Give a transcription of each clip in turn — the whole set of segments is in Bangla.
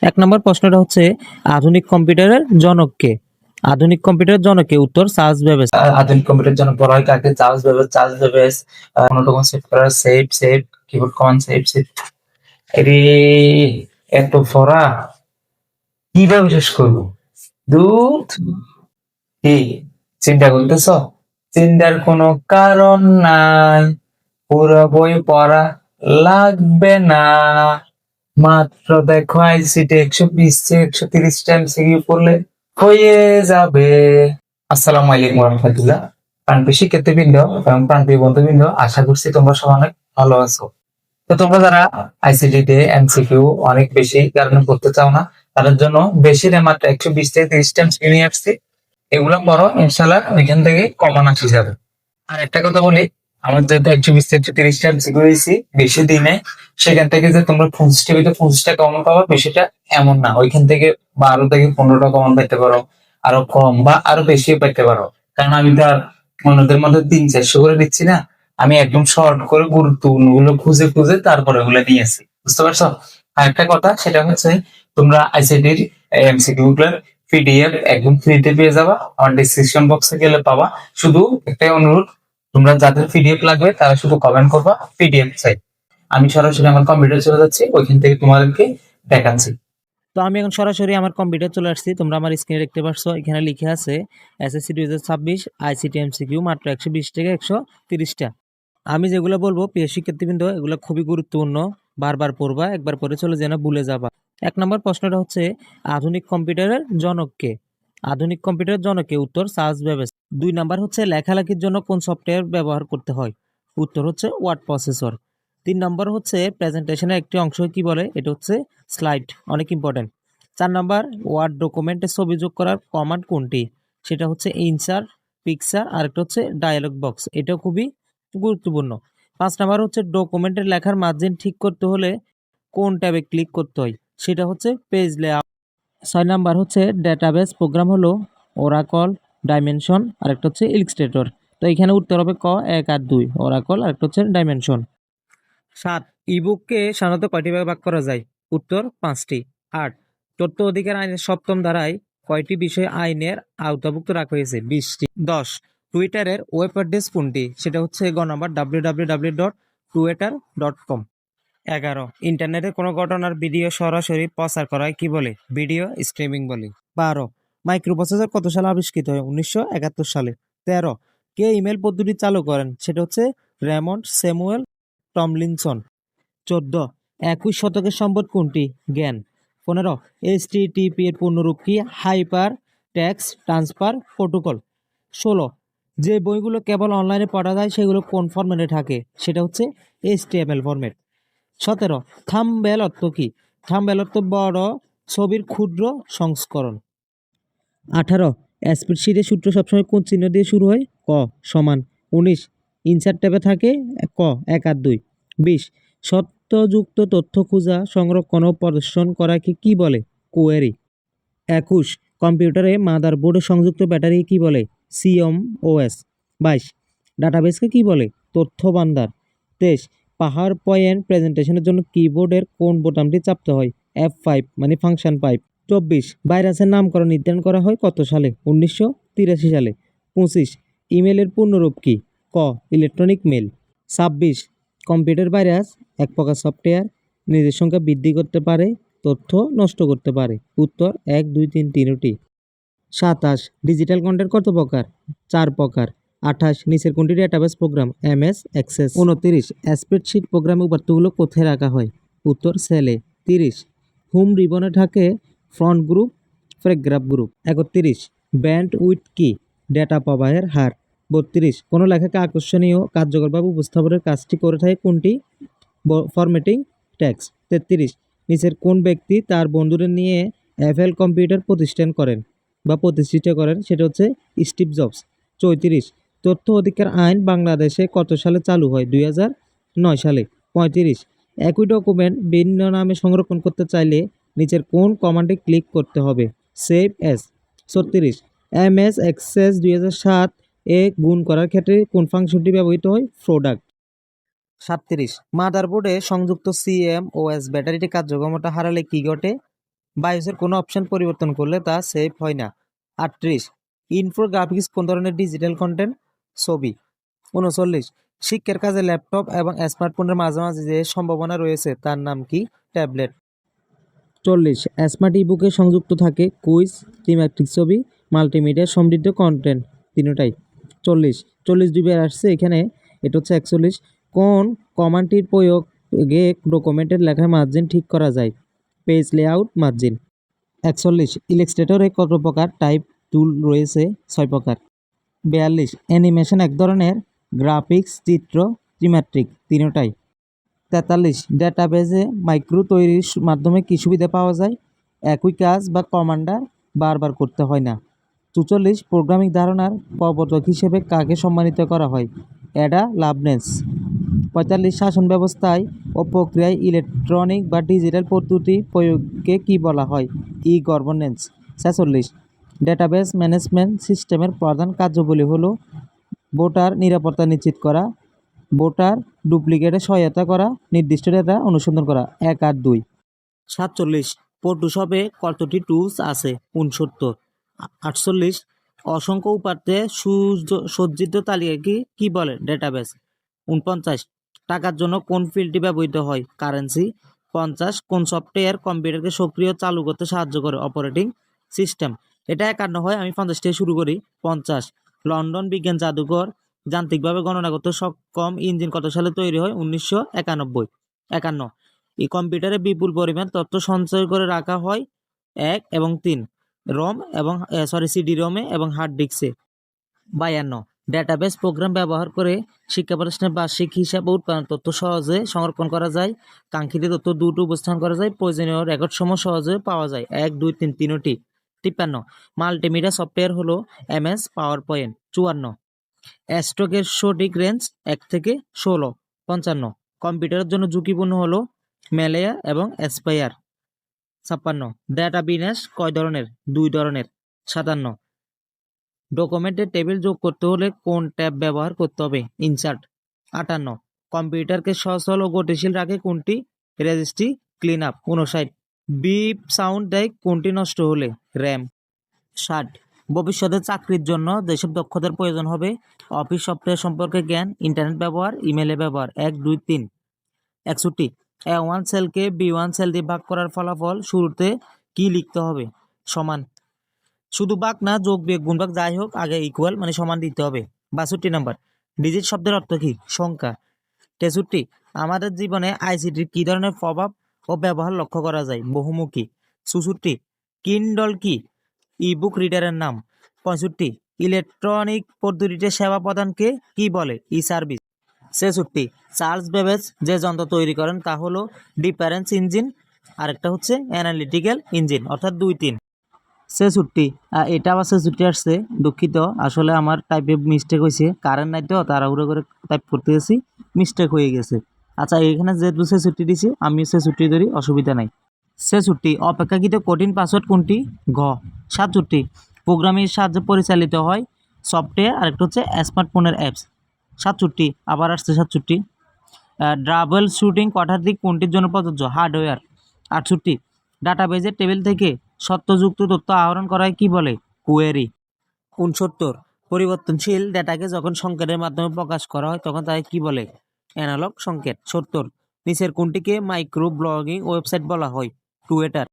এক নম্বর প্রশ্নটা হচ্ছে আধুনিক কম্পিউটারের জনক কে? আধুনিক কম্পিউটারের জনক কে? উত্তর চার্লস বেবেজ। আধুনিক কম্পিউটার জন্য বলা হয় কাকে? চার্লস বেবেজ কোনো সেভ করা সেভ কিবোর্ড কমান্ড সেভ এরে এত পড়া কিভাবে শেষ করবো? দুধ কি চিন্তা করতেছ? চিন্তার কোনো কারণ নাই, পুরো বই পড়া লাগবে না, মাত্র দেখো আইসিটি 120 130 এমসিকিউ পড়লে হয়ে যাবে। আসসালামু আলাইকুম রহমতুল্লাহ। প্রাণপ্রিয় শিক্ষার্থীবৃন্দ এবং প্রাণপ্রিয় বন্ধুবৃন্দ, আশা করছি তোমরা সবাই অনেক ভালো আছো। তো তোমরা যারা আইসিটি তে এমসিকিউ অনেক বেশি কারণে পড়তে চাও না, তাদের জন্য বেশি না মাত্র 120 থেকে 30 এমসিকিউ নিয়ে আসছি। এগুলো পড়ো, ইনশাল্লাহ ওইখান থেকে কমন আসি যাবে। আর একটা কথা বলি, আমার যেহেতু 120 থেকে 130 এমসিকিউ হয়েছি বেশি দিনে, সেখান থেকে যে তোমরা 25টা কমন পাবা বেশিটা এমন না। ওইখান থেকে 12 থেকে 15টা কমন পেতে পারো, আরো কম বা আরো বেশিও পেতে পারো। কারণ আমি তো আর অন্যদের মধ্যে 300-400 করে দিচ্ছি না, আমি একদম শর্ট করে গুরুত্বপূর্ণ গুলো খুঁজে খুঁজে তারপরে ওগুলো নিয়েছি। বুঝতে পারছো? আর একটা কথা, সেটা হচ্ছে তোমরা আইসিটির এমসিকিউ গুলোর পিডিএফ একদম ফ্রিতে পেয়ে যাবা, আমার ডিসক্রিপশন বক্সে গেলে পাবা। শুধু একটাই অনুরোধ, তোমরা যাদের পিডিএফ লাগবে তারা শুধু কমেন্ট করবা পিডিএফ চাই। আমি সরাসরি আমার কম্পিউটার চলে যাচ্ছি, ওইখান থেকে তোমাদেরকে দেখাচ্ছি। তো আমি এখন সরাসরি আমার কম্পিউটার চলে আসছি। তোমরা আমার স্ক্রিনে দেখতে পাচ্ছ, এখানে লিখে আছে এসএসসি 2026 আইসিটি এমসিকিউ মাত্র 120 থেকে 130টা। আমি যেগুলো বলবো প্রিয় শিক্ষার্থীবৃন্দ, এগুলো খুবই গুরুত্বপূর্ণ। বারবার পড়বা, একবার পড়ে চলে যেন ভুলে যাবা। এক নম্বর প্রশ্নটা হচ্ছে আধুনিক কম্পিউটারের জনক কে? আধুনিক কম্পিউটারের জনক কে? উত্তর চার্লস বেবেজ। 2 নাম্বার হচ্ছে লেখালেখির জন্য কোন সফটওয়্যার ব্যবহার করতে হয়? উত্তর হচ্ছে ওয়ার্ড প্রসেসর। 3 নম্বর হচ্ছে প্রেজেন্টেশনের একটি অংশ কি বলে? এটা হচ্ছে স্লাইড, অনেক ইম্পর্টেন্ট। 4 নাম্বার ওয়ার্ড ডকুমেন্টে ছবি যোগ করার কমান্ড কোনটি? সেটা হচ্ছে ইনসার্ট, পিকচার, আর একটা হচ্ছে ডায়ালগ বক্স। এটাও খুবই গুরুত্বপূর্ণ। 5 নাম্বার হচ্ছে ডকুমেন্টের লেখার মার্জিন ঠিক করতে হলে কোন ট্যাবে ক্লিক করতে হয়? সেটা হচ্ছে পেজ লেআউট। 6 নাম্বার হচ্ছে ডেটাবেস প্রোগ্রাম হলো ওরাকল, ডাইমেনশন, আর একটা হচ্ছে ইলস্ট্রেটর। তো এখানে উত্তর হবে ক 1 আর 2, ওরাকল আর একটা হচ্ছে ডাইমেনশন। 7 ইবুককে সাধারণত কয়টি ভাগে ভাগ করা যায়? উত্তর 5টি। 8 তথ্য অধিকার আইনের 7ম ধারায় কয়টি বিষয় আইনের আওতাভুক্ত রাখা হয়েছে? 20টি। 10 টুইটারের ওয়েব অ্যাড্রেস কোনটি? সেটা হচ্ছে গ নাম্বার www.twitter.com। 11 ইন্টারনেটে কোনো ঘটনার ভিডিও সরাসরি প্রচার করায় কি বলে? ভিডিও স্ট্রিমিং বলে। 12 মাইক্রোপ্রসেসর কত সালে আবিষ্কৃত হয়? 1971 সালে। 13 কে ইমেল পদ্ধতি চালু করেন? সেটা হচ্ছে রেমন্ড স্যামুয়েল টমলিনসন। 14 21 শতকের সম্পদ কোনটি? জ্ঞান। 15 এইচটিটিপি এর পূর্ণরূপ কি? Hyper text transfer protocol. 16 যে বইগুলো কেবল অনলাইনে পড়া যায় সেগুলো কোন ফরম্যাটে থাকে? সেটা হচ্ছে এইচটিএমএল ফরম্যাট। 17 থাম্বনেল অর্থ কি? থাম্বনেল অর্থ বড় ছবির ক্ষুদ্র সংস্করণ। 18 স্প্রেডশিটের সূত্র সবসময় কোন চিহ্ন দিয়ে শুরু হয়? ক সমান। 19 ইনসার্ট ট্যাবে থাকে ক 1 আর 2। 20 সত্যযুক্ত তথ্য খোঁজা, সংরক্ষণ ও প্রদর্শন করাকে কি বলে? কোয়েরি। 21 কম্পিউটারে মাদারবোর্ডে সংযুক্ত ব্যাটারি কি বলে? সিএমওএস। 22 ডাটাবেসকে কি বলে? তথ্য ভান্ডার। 23 পাওয়ার পয়েন্ট প্রেজেন্টেশনের জন্য কিবোর্ডের কোন বোতামটি চাপতে হয়? F5 মানে ফাংশন 5। 24 ভাইরাসের নামকরণ নির্ধারণ করা হয় কত সালে? 1983 সালে। 25 ইমেলের পূর্ণরূপ কি? ক ইলেকট্রনিক মেল। 26 কম্পিউটার ভাইরাস এক প্রকার সফটওয়্যার, নিজের সংখ্যা বৃদ্ধি করতে পারে, তথ্য নষ্ট করতে পারে। উত্তর 1 2 3 তিনটি। 27 ডিজিটাল কন্টেন্ট কত প্রকার? 4 প্রকার। 28 নিচের কোনটি database program? MS Access. 29 spreadsheet প্রোগ্রামে উপাত্তগুলো কোথায় রাখা হয়? উত্তর সেলে। 30 হোম রিবনে থাকে front group, paragraph group. 31 band with কি? ডেটা প্রবাহের হার। 32 কোনো লেখাকে আকর্ষণীয় কার্যকরভাবে উপস্থাপনের কাজটি করে থাকে কোনটি? Formatting text. 33 নিচের কোন ব্যক্তি তার বন্ধুদের নিয়ে অ্যাপল কম্পিউটার প্রতিষ্ঠিত করেন? সেটা হচ্ছে স্টিভ জবস। 34 তথ্য অধিকার আইন বাংলাদেশে কত সালে চালু হয়? 2009 সালে। 35 একই ডকুমেন্ট ভিন্ন নামে সংরক্ষণ করতে চাইলে নিচের কোন কমান্ডে ক্লিক করতে হবে? Save S. 36 এমএস এক্সেস 2007 এ গুণ করার ক্ষেত্রে কোন ফাংশনটি ব্যবহৃত হয়? প্রোডাক্ট। 37 মাদারবোর্ডে সংযুক্ত সিএমওএস ব্যাটারিটি কার্যক্ষমতা হারালে কি ঘটে? বায়োসের কোনো অপশন পরিবর্তন করলে তা সেভ হয় না। 38, ইনফোগ্রাফিক্স কোন ধরনের ডিজিটাল কন্টেন্ট? ছবি। 39, শিক্ষার কাজে ল্যাপটপ এবং স্মার্টফোনের মাঝামাঝি যে সম্ভাবনা রয়েছে তার নাম কি? ট্যাবলেট। 40, স্মার্ট ইবুকে সংযুক্ত থাকে কুইজ, থিমেটিক ছবি, মাল্টিমিডিয়া সমৃদ্ধ কন্টেন্ট তিনটাই। 40, 40 দুইবার আসছে এখানে, এটা হচ্ছে 41। কোন কমান্ডটির প্রয়োগে ডকুমেন্টের লেখায় মার্জিন ঠিক করা যায়? Page layout margin. 41, ইলাস্ট্রেটরে কত প্রকার টাইপ টুল রয়েছে? 6 প্রকার। 42, অ্যানিমেশন এক ধরনের, গ্রাফিক্স, চিত্র, ত্রিমাত্রিক তিনটাই। 43, ডেটাবেজে মাইক্রো তৈরির মাধ্যমে কি সুবিধা পাওয়া যায়? একই কাজ বা কমান্ডার বারবার করতে হয় না। 44, প্রোগ্রামিং ধারণার প্রবর্তক হিসেবে কাকে সম্মানিত করা হয়? অ্যাডা লাভলেন্স। 45, শাসন ব্যবস্থায় ও প্রক্রিয়ায় ইলেকট্রনিক বা ডিজিটাল পদ্ধতি প্রয়োগকে কি বলা হয়? ই গভর্নেন্স। 46, ডেটাবেস ম্যানেজমেন্ট সিস্টেমের প্রধান কার্যাবলী হলো ভোটার নিরাপত্তা নিশ্চিত করা, ভোটার ডুপ্লিকেটে সহায়তা করা, নির্দিষ্ট ডেটা অনুসন্ধান করা। 1 আর 2। 47, ফটোশপে কতটি টুলস আছে? 69। 48, অসংখ্য উপাত্তে সজ্জিত তালিকাকে কি বলে? ডেটাবেস। 49, টাকার জন্য কোন ফিল্ডটি ব্যবহৃত হয়? কারেন্সি। 50, কোন সফটওয়্যার কম্পিউটারকে সক্রিয় চালু করতে সাহায্য করে? Operating system. এটা 51 হয়, আমি 50 থেকে শুরু করি। 50, লন্ডন বিজ্ঞান জাদুঘর যান্ত্রিকভাবে গণনা করতে সক্ষম ইঞ্জিন কত সালে তৈরি হয়? 1991। 51, এই কম্পিউটারে বিপুল পরিমাণ তথ্য সঞ্চয় করে রাখা হয় 1 এবং 3 রম এবং সিডি রমে এবং হার্ড ডিস্কে। 52, ডেটাবেস প্রোগ্রাম ব্যবহার করে শিক্ষা প্রতিষ্ঠানের বার্ষিক হিসাব ও উৎপাদন তথ্য সহজে সংরক্ষণ করা যায়, কাঙ্ক্ষিত তথ্য দ্রুত উপস্থাপন করা যায়, প্রয়োজনীয় রেকর্ড সমূহ সহজে পাওয়া যায়। 1, 2, 3 তিনটি। 53, মাল্টিমিডিয়া সফটওয়্যার হলো MS পাওয়ার পয়েন্ট। 54, স্ট্রোকের সঠিক রেঞ্জ 1 থেকে 16। 55, কম্পিউটারের জন্য ঝুঁকিপূর্ণ হলো ম্যালেয়া এবং স্পাইয়ার। 56, ডেটা বিন্যাস কয় ধরনের? 2 ধরনের। 57, ডকুমেন্টের টেবিল যোগ করতে হলে কোন ট্যাব ব্যবহার করতে হবে? ইনসার্ট। 58, কম্পিউটারকে সচল ও গতিশীল রাখে কোনটি? Registry clean up. 59, beep sound দেয় কোনটি নষ্ট হলে? র্যাম। 60, ভবিষ্যতে চাকরির জন্য যেসব দক্ষতার প্রয়োজন হবে? অফিস সফটওয়্যার সম্পর্কে জ্ঞান, ইন্টারনেট ব্যবহার, ইমেলে ব্যবহার। 1, 2, 3। 61, A1 সেলকে B1 সেল দিয়ে ভাগ করার ফলাফল শুরুতে কি লিখতে হবে? সমান। শুধু ভাগ না, যোগ বিয়োগ গুণ ভাগ যাই হোক আগে ইকুয়াল মানে সমান দিতে হবে। 62 নাম্বার, ডিজিট শব্দের অর্থ কি? সংখ্যা। 63, আমাদের জীবনে আইসিটির কি ধরনের প্রভাব ও ব্যবহার লক্ষ্য করা যায়? বহুমুখী। 64, কিন্ডল কি? ইবুক রিডারের নাম। 65, ইলেকট্রনিক পদ্ধতিতে সেবা প্রদানকে কি বলে? ই সার্ভিস। 66, চার্লস বেবেজ যে যন্ত্র তৈরি করেন তা হলো ডিফারেন্স ইঞ্জিন, আরেকটা হচ্ছে অ্যানালিটিক্যাল ইঞ্জিন, অর্থাৎ 2, 3। 66, এটা আবার 66 আসছে, দুঃখিত, আসলে আমার টাইপে মিস্টেক হয়েছে, কারেন্ট নাই তো তাড়াহুড়ো করে টাইপ করতে গেছি, মিস্টেক হয়ে গেছে। আচ্ছা, এখানে যেহেতু 66 দিছি আমি 66 ধরি, অসুবিধা নাই। 66, অপেক্ষাকৃত কঠিন পাসওয়ার্ড কোনটি? ঘ। 67, প্রোগ্রামিংয়ের সাহায্যে পরিচালিত হয় সফটওয়্যার, আরেকটা হচ্ছে স্মার্টফোনের অ্যাপস। 67, আবার আসছে 67, ডাবল শুটিং কটার দিক কোনটির জন্য প্রযোজ্য? হার্ডওয়্যার। 68, ডাটাবেজের টেবিল থেকে সত্যযুক্ত তথ্য আহরণ করায় কি বলে? কোয়েরি। 69, পরিবর্তনশীল ডেটাকে যখন সংকেতের মাধ্যমে প্রকাশ করা হয় তখন তাকে কি বলে? অ্যানালগ সংকেত। 70, নিচের কোনটিকে মাইক্রো ব্লগিং ওয়েবসাইট বলা হয়? টুইটার।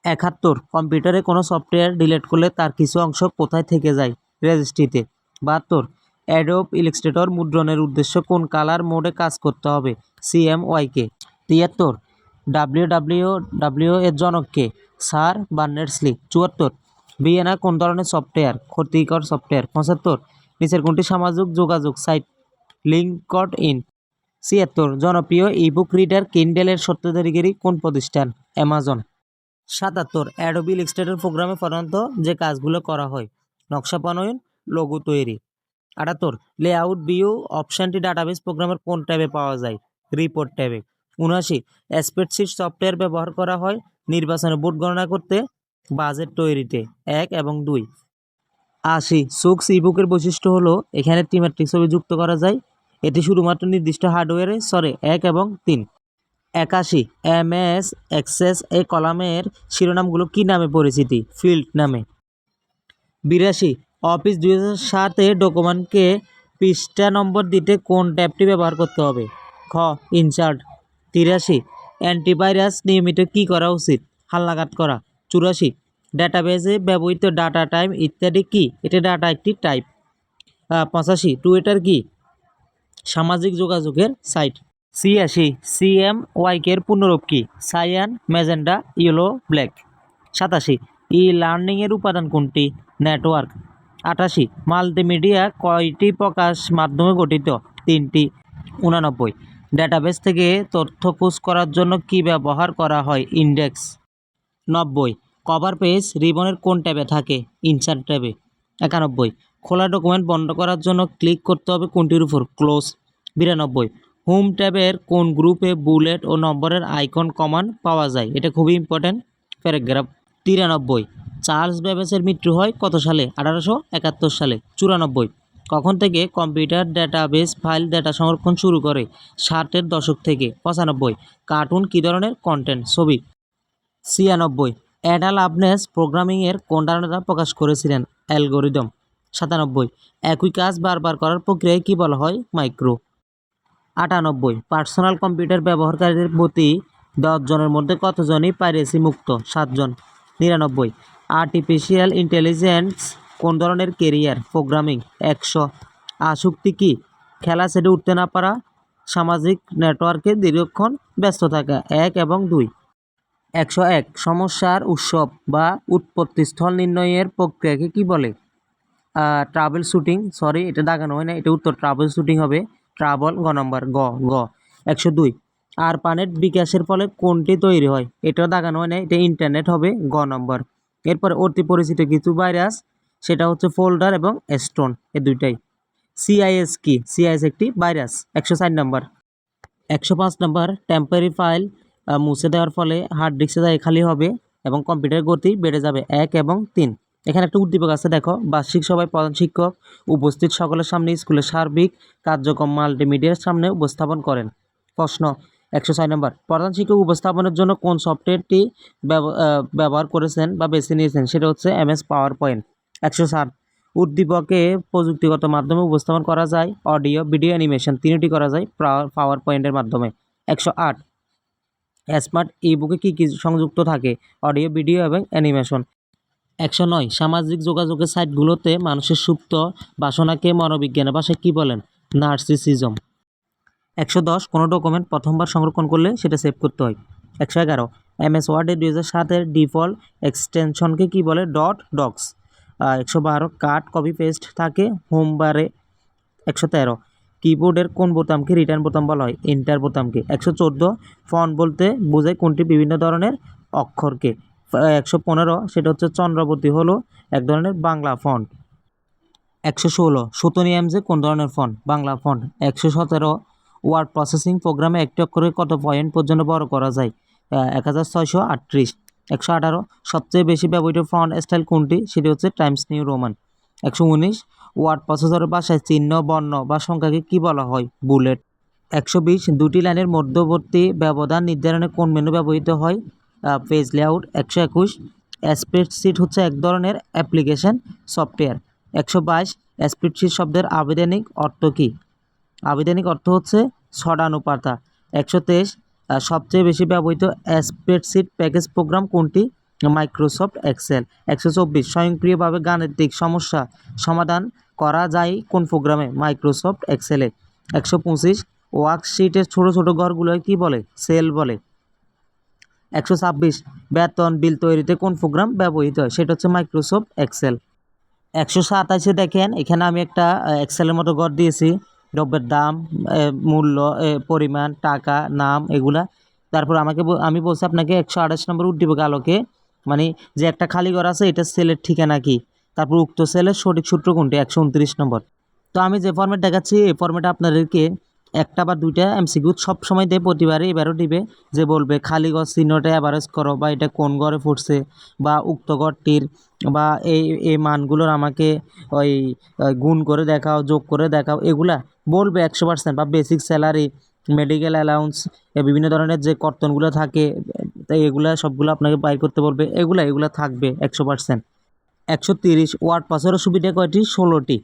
71, কম্পিউটারে কোনো সফটওয়্যার ডিলিট করলে তার কিছু অংশ কোথায় থেকে যায়? রেজিস্ট্রিতে। 72, অ্যাডোব ইলাস্ট্রেটর মুদ্রণের উদ্দেশ্য কোন কালার মোডে কাজ করতে হবে? CMYK। 73, WWW এর জনক কে? Sir Berners-Lee. 74, ভিয়েনা কোন ধরনের সফটওয়্যার? ক্ষতিকর সফটওয়্যার। 75, নিচের কোনটি সামাজিক যোগাযোগ সাইট? লিঙ্কড-ইন। 76, জনপ্রিয় ইবুক রিডার কিন্ডেলের স্বত্বাধিকারী কোন প্রতিষ্ঠান? অ্যামাজন। 77, অ্যাডোবি ইলাস্ট্রেটর প্রোগ্রামে প্রধানত যে কাজগুলো করা হয়? নকশা প্রণয়ন, লোগো তৈরি। 78, লেআউট ভিউ অপশনটি ডাটাবেস প্রোগ্রামের কোন ট্যাবে পাওয়া যায়? রিপোর্ট ট্যাবে। 79, স্প্রেডশিট সফটওয়্যার ব্যবহার করা হয় নির্বাচনে ভোট গণনা করতে, বাজেট তৈরিতে। 1 এবং 2। 80, সুক্স ইবুকের বৈশিষ্ট্য হলো এখানে ত্রিমাত্রিক ছবি যুক্ত করা যায়, এটি শুধুমাত্র নির্দিষ্ট হার্ডওয়্যারে চলে। 1 এবং 3। 81 MS অ্যাক্সেস এই কলামের শিরোনামগুলো কি নামে পরিচিতি? ফিল্ড নামে। 82 অফিস 2007 ডকুমেন্টকে পৃষ্ঠা নম্বর দিতে কোন ট্যাবটি ব্যবহার করতে হবে? খ ইনসার্ট। 83 অ্যান্টিভাইরাস নিয়মিত কি করা উচিত? হালনাগাদ করা। 84 ডাটাবেজে ব্যবহৃত ডাটা টাইপ ইত্যাদি কি? এটা ডাটা একটি টাইপ। 85 টুইটার কি? সামাজিক যোগাযোগের সাইট। 86 CMYK এর পূর্ণরূপ কি? Cyan, magenta, yellow, black. 87 e learning এর উপাদান কোনটি? নেটওয়ার্ক। 88 মাল্টিমিডিয়া কয়টি প্রকাশ মাধ্যমে গঠিত? 3টি। 89 ডাটাবেস থেকে তথ্য খোঁজ করার জন্য কি ব্যবহার করা হয়? ইন্ডেক্স। 90 কভার পেজ রিবনের কোন ট্যাবে থাকে? ইনসার্ট ট্যাবে। 91 খোলা ডকুমেন্ট বন্ধ করার জন্য ক্লিক করতে হবে কোনটির উপর? ক্লোজ। 92 হোম ট্যাবের কোন গ্রুপে বুলেট ও নম্বরের আইকন কমান্ড পাওয়া যায়? এটা খুবই ইম্পর্টেন্ট প্যারাগ্রাফ। 93 চার্লস বেবেজের মৃত্যু হয় কত সালে? 1871 সালে। 94 কখন থেকে কম্পিউটার ডেটাবেস ফাইল ডেটা সংরক্ষণ শুরু করে? 60-এর দশক থেকে। 95 কার্টুন কী ধরনের কন্টেন্ট? ছবি। 96 অ্যাডা লাভলেস প্রোগ্রামিংয়ের কোন ধারণাটা প্রকাশ করেছিলেন? অ্যালগোরিদম। 97 একই কাজ বারবার করার প্রক্রিয়ায় কী বলা হয়? মাইক্রো। 98 পার্সোনাল কম্পিউটার ব্যবহারকারীদের প্রতি 10 জনের মধ্যে কতজনই পাইরেসি মুক্ত? 7 জন। 99 আর্টিফিশিয়াল ইন্টেলিজেন্স কোন ধরনের কেরিয়ার? প্রোগ্রামিং। 100 আসক্তি কি? খেলা ছেড়ে উঠতে না পারা, সামাজিক নেটওয়ার্কে দীর্ঘক্ষণ ব্যস্ত থাকা। 1 এবং 2। 101 সমস্যার উৎসব বা উৎপত্তিস্থল নির্ণয়ের প্রক্রিয়াকে কি বলে? Trouble shooting. সরি, এটা দাগানো হয় না, এটা উত্তর ট্রাবল শুটিং হবে। ট্রাবল গ নম্বর। গ গ 102 আরপানেট বিকাশের ফলে কোনটি তৈরি হয়? এটাও দাগানো হয় না, এটা ইন্টারনেট হবে। গ নম্বর। এরপরে অতি পরিচিত কিছু ভাইরাস, সেটা হচ্ছে ফোল্ডার এবং স্টোন, এই দুইটাই। সিআইএস কি? সিআইএস একটি ভাইরাস। 104 নম্বর। 105 নম্বর টেম্পোরারি ফাইল মুছে দেওয়ার ফলে হার্ড ডিস্কের জায়গা খালি হবে এবং কম্পিউটারের গতি বেড়ে যাবে। 1 এবং 3। এখানে একটা উদ্দীপক আছে, দেখো। বার্ষিক সভায় প্রধান শিক্ষক উপস্থিত সকলের সামনে স্কুলের সার্বিক কার্যক্রম মাল্টিমিডিয়ার সামনে উপস্থাপন করেন। প্রশ্ন 106 নম্বর প্রধান শিক্ষক উপস্থাপনের জন্য কোন সফটওয়্যারটি ব্যবহার করেছেন বা বেছে নিয়েছেন? সেটা হচ্ছে MS পাওয়ার পয়েন্ট। 107 উদ্দীপকে প্রযুক্তিগত মাধ্যমে উপস্থাপন করা যায় অডিও, ভিডিও, অ্যানিমেশন তিনটি করা যায় পাওয়ার পয়েন্টের মাধ্যমে। 108 স্মার্ট ইবুকে কী কী সংযুক্ত থাকে? অডিও, ভিডিও এবং অ্যানিমেশন। 109 সামাজিক যোগাযোগের সাইটগুলোতে মানুষের সুপ্ত বাসনাকে মনোবিজ্ঞানের ভাষায় কী বলেন? নার্সিসিজম। 110 কোনো ডকুমেন্ট প্রথমবার সংরক্ষণ করলে সেটা সেভ করতে হয়। 111 MS ওয়ার্ডে 2007-এর ডিফল্ট এক্সটেনশনকে কী বলে? ডক্স। 112 কাট কপি পেস্ট থাকে হোম বারে। 113 কিবোর্ডের কোন বোতামকে রিটার্ন বোতাম বলা হয়? এন্টার বোতামকে। 114 ফন্ট বলতে বোঝায় কোনটি? বিভিন্ন ধরনের অক্ষরকে। 115 সেটা হচ্ছে চন্দ্রবতী হলো এক ধরনের বাংলা ফন্ট। 116 শতনিয়ামসে কোন ধরনের font? Bangla font. 117 word processing প্রোগ্রামে একটি অক্ষরকে কত পয়েন্ট পর্যন্ত বড় করা যায়? 1638। 118 সবচেয়ে বেশি ব্যবহৃত ফন্ট স্টাইল কোনটি? সেটি হচ্ছে টাইমস নিউ রোমান। 119 ওয়ার্ড প্রসেসরের ভাষায় চিহ্ন, বর্ণ বা সংখ্যাকে কী বলা হয়? বুলেট। 120 দুটি লাইনের মধ্যবর্তী ব্যবধান নির্ধারণে কোন মেনু ব্যবহৃত হয়? Page layout. 121 স্প্রেডশিট হচ্ছে এক ধরনের অ্যাপ্লিকেশন সফটওয়্যার। 122 স্প্রেডশিট শব্দের আবিধানিক অর্থ কী? আবিধানিক অর্থ হচ্ছে ছড়ানুপাতা। 123 সবচেয়ে বেশি ব্যবহৃত স্প্রেডশিট প্যাকেজ প্রোগ্রাম কোনটি? Microsoft Excel. 124 স্বয়ংক্রিয়ভাবে গাণিতিক সমস্যা সমাধান করা যায় কোন প্রোগ্রামে? মাইক্রোসফট এক্সেলে। 125 ওয়ার্কশিটের ছোট ছোট ঘরগুলোকে কী বলে? সেল বলে। 126 বেতন বিল তৈরিতে কোন প্রোগ্রাম ব্যবহৃত হয়? সেটা হচ্ছে মাইক্রোসফট এক্সেল। 127 দেখেন, এখানে আমি একটা এক্সেলের মতো ঘর দিয়েছি। দ্রব্যের দাম, মূল্য, পরিমাণ, টাকা, নাম, এগুলা। তারপর আমি বলছি আপনাকে 128 নম্বর উদ্দীপক আলোকে, মানে যে একটা খালি ঘর আছে এটা সেলের ঠিকানা কি? তারপর উক্ত সেলের সঠিক সূত্র কোনটি? 129 নম্বর। তো আমি যে ফর্মেট দেখাচ্ছি এই ফর্মেটে আপনাদেরকে একটা বা দুইটা MCQ সব সময় দেয়, প্রতিবারে এবারও দিবে, যে বলবে খালি ঘর চিহ্নটা অ্যাভারেজ করো, বা এটা কোন ঘরে পড়ছে, বা উক্ত ঘরটির বা এই মানগুলোর আমাকে ওই গুণ করে দেখাও, যোগ করে দেখাও, এগুলা বলবে 100%। বা বেসিক স্যালারি মেডিকেল অ্যালাউন্স, বিভিন্ন ধরনের যে কর্তনগুলো থাকে, তাই এগুলা সবগুলো আপনাকে বাইর করতে বলবে। এগুলা থাকবে 100%। 130 ওয়ার্ড পাসওয়ার্ডের সুবিধা কয়টি? 16টি।